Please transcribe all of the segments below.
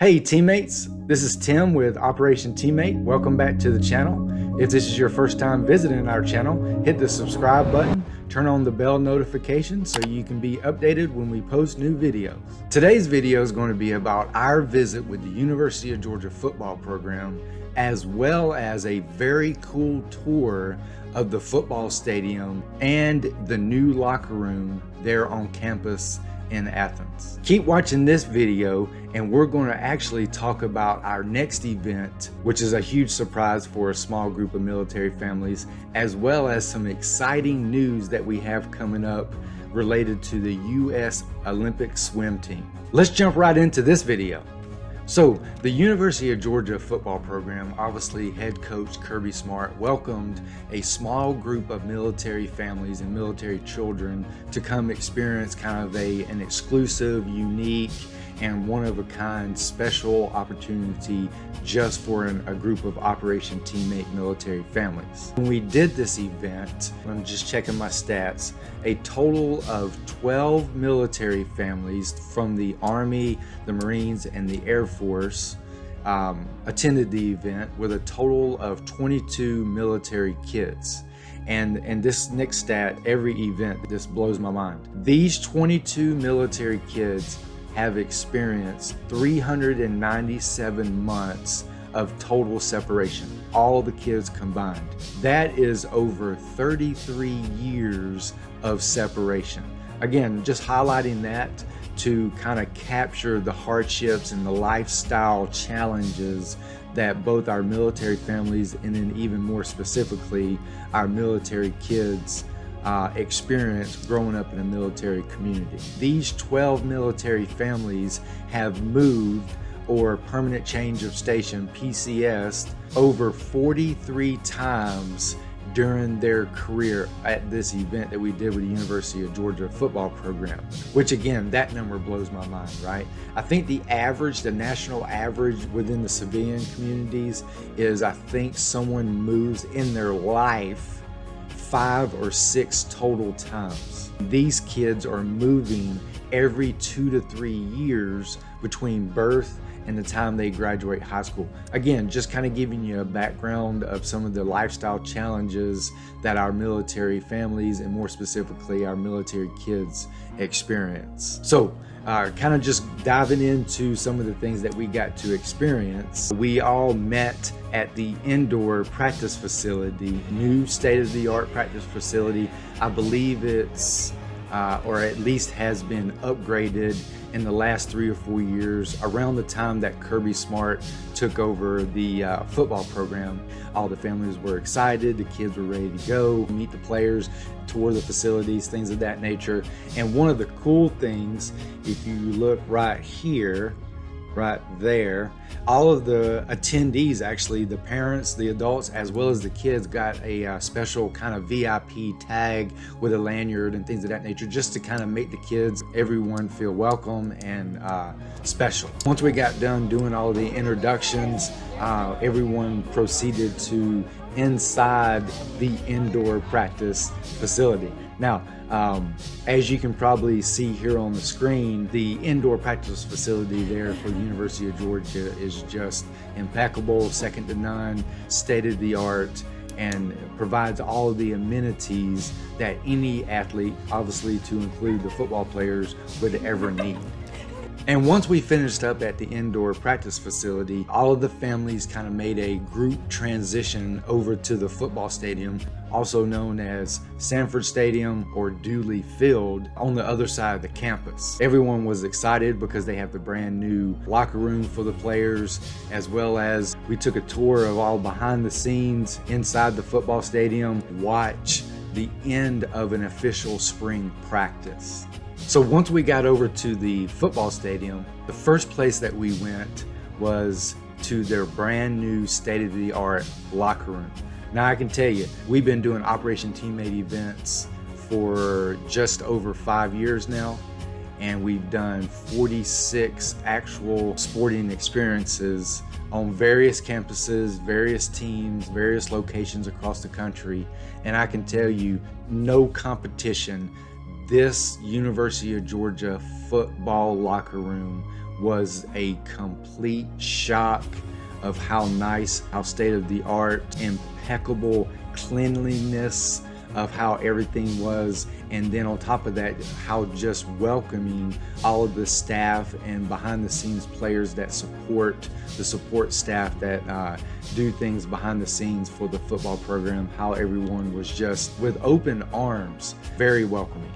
Hey teammates, this is Tim with Operation Teammate. Welcome back to the channel. If this is your first time visiting our channel, hit the subscribe button, turn on the bell notification so you can be updated when we post new videos. Today's video is going to be about our visit with the University of Georgia football program, as well as a very cool tour of the football stadium and the new locker room there on campus in Athens. Keep watching this video and we're going to actually talk about our next event, which is a huge surprise for a small group of military families, as well as some exciting news that we have coming up related to the U.S. Olympic swim team. Let's jump right into this video. So the University of Georgia football program, obviously head coach Kirby welcomed a small group of military families and military children to come experience kind of an exclusive, unique, and one-of-a-kind special opportunity just for a group of Operation Teammate military families. When we did this event, I'm just checking my stats, a total of 12 military families from the Army, the Marines, and the Air Force attended the event, with a total of 22 military kids. And this next stat, every event, this blows my mind. These 22 military kids have experienced 397 months of total separation, all the kids combined. That is over 33 years of separation. Again, just highlighting that to kind of capture the hardships and the lifestyle challenges that both our military families and then even more specifically our military kids experience growing up in a military community. These 12 military families have moved, or permanent change of station, PCS, over 43 times during their career at this event that we did with the University of Georgia football program, which again, that number blows my mind, right? I think the average, the national average within the civilian communities is, I think someone moves in their life 5 or 6 total times. These kids are moving every 2 to 3 years between birth and the time they graduate high school. Again, just kind of giving you a background of some of the lifestyle challenges that our military families and more specifically our military kids experience. So kind of just diving into some of the things that we got to experience. We all met at the indoor practice facility, new state-of-the-art practice facility. I believe it's, or at least has been upgraded in the last 3 or 4 years, around the time that Kirby took over the football program. All the families were excited, the kids were ready to go, meet the players, tour the facilities, things of that nature. And one of the cool things, if you look right here, right there, all of the attendees, actually the parents, the adults, as well as the kids, got a special kind of VIP tag with a lanyard and things of that nature, just to kind of make the kids, everyone feel welcome and special. Once we got done doing all the introductions, everyone proceeded to inside the indoor practice facility. Now, as you can probably see here on the screen, the indoor practice facility there for the University of Georgia is just impeccable, second to none, state-of-the-art, and provides all of the amenities that any athlete, obviously to include the football players, would ever need. And once we finished up at the indoor practice facility, all of the families kind of made a group transition over to the football stadium, also known as Sanford Stadium or Dooley Field, on the other side of the campus. Everyone was excited because they have the brand new locker room for the players, as well as we took a tour of all behind the scenes inside the football stadium, watch the end of an official spring practice. So once we got over to the football stadium, the first place that we went was to their brand new state-of-the-art locker room. Now I can tell you, we've been doing Operation Teammate events for just over 5 years now, and we've done 46 actual sporting experiences on various campuses, various teams, various locations across the country. And I can tell you, no competition, this University of Georgia football locker room was a complete shock of how nice, how state-of-the-art, impeccable cleanliness of how everything was, and then on top of that, how just welcoming all of the staff and behind the scenes players that support the support staff that do things behind the scenes for the football program, how everyone was just with open arms, very welcoming.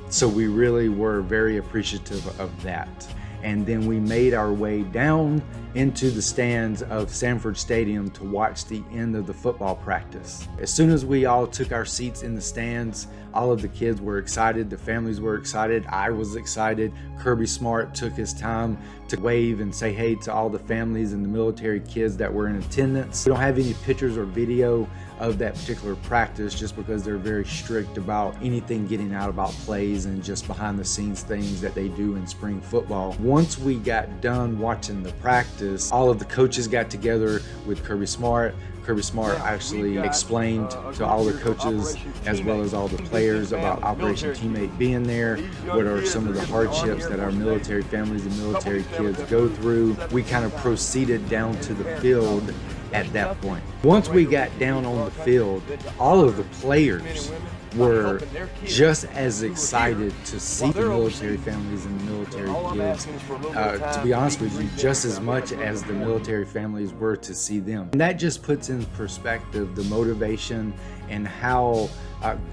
So we really were very appreciative of that. And then we made our way down into the stands of Sanford Stadium to watch the end of the football practice. As soon as we all took our seats in the stands, all of the kids were excited, the families were excited, I was excited. Kirby Smart took his time to wave and say hey to all the families and the military kids that were in attendance. We don't have any pictures or video of that particular practice just because they're very strict about anything getting out about plays and just behind the scenes things that they do in spring football. Once we got done watching the practice, all of the coaches got together with Kirby Smart. Kirby Smart actually explained to all the coaches as well as all the players about Operation Teammate being there, what are some of the hardships that our military families and military kids go through. We kind of proceeded down to the field at that point. Once we got down on the field, all of the players were just as excited to see the military families and the military kids, to be honest with you, just as much as the military families were to see them. And that just puts in perspective the motivation and how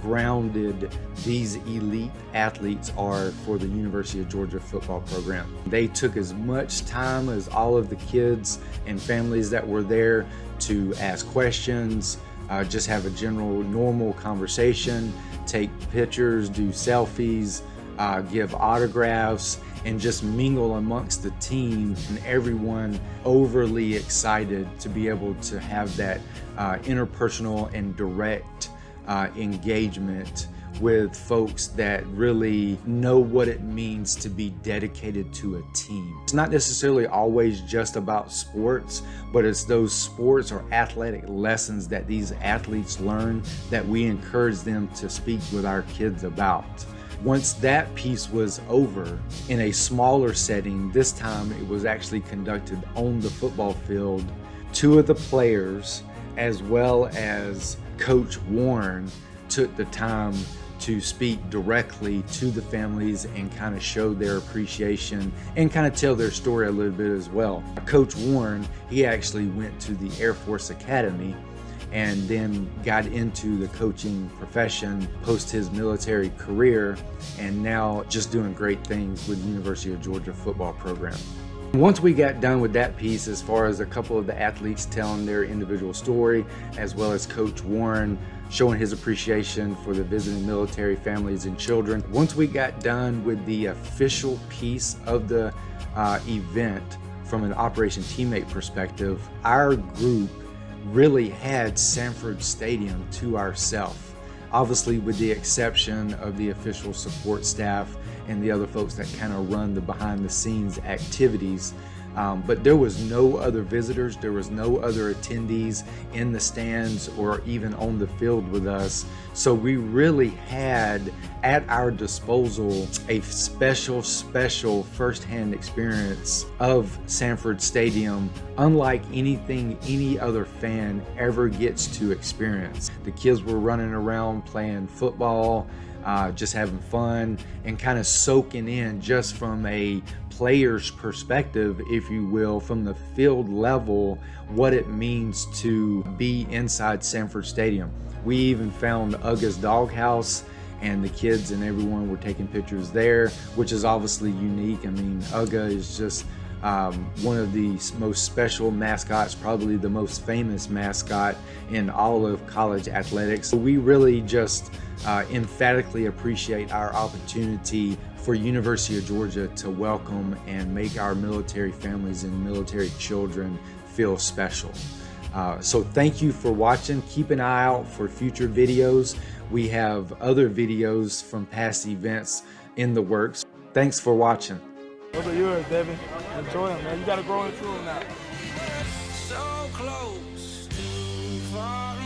grounded these elite athletes are for the University of Georgia football program. They took as much time as all of the kids and families that were there to ask questions, just have a general normal conversation, take pictures, do selfies, give autographs, and just mingle amongst the team, and everyone overly excited to be able to have that interpersonal and direct engagement with folks that really know what it means to be dedicated to a team. It's not necessarily always just about sports, but it's those sports or athletic lessons that these athletes learn that we encourage them to speak with our kids about. Once that piece was over, in a smaller setting, this time it was actually conducted on the football field. Two of the players, as well as Coach Warren, took the time to speak directly to the families and kind of show their appreciation and kind of tell their story a little bit as well. Coach Warren, he actually went to the Air Force Academy and then got into the coaching profession post his military career, and now just doing great things with the University of Georgia football program. Once we got done with that piece, as far as a couple of the athletes telling their individual story, as well as Coach Warren showing his appreciation for the visiting military families and children. Once we got done with the official piece of the event from an Operation Teammate perspective, our group really had Sanford Stadium to ourselves. Obviously, with the exception of the official support staff and the other folks that kind of run the behind the scenes activities. But there was no other visitors, there was no other attendees in the stands or even on the field with us. So we really had at our disposal a special firsthand experience of Sanford Stadium, unlike anything any other fan ever gets to experience. The kids were running around playing football, just having fun and kind of soaking in just from a player's perspective, if you will, from the field level, what it means to be inside Sanford Stadium. We even found UGA's doghouse, and the kids and everyone were taking pictures there, which is obviously unique. I mean, UGA is just one of the most special mascots, probably the most famous mascot in all of college athletics. So we really just emphatically appreciate our opportunity for University of Georgia to welcome and make our military families and military children feel special. So thank you for watching. Keep an eye out for future videos. We have other videos from past events in the works. Thanks for watching. Those are yours, Devin. Enjoy them, man. You got to grow into them now. So close to far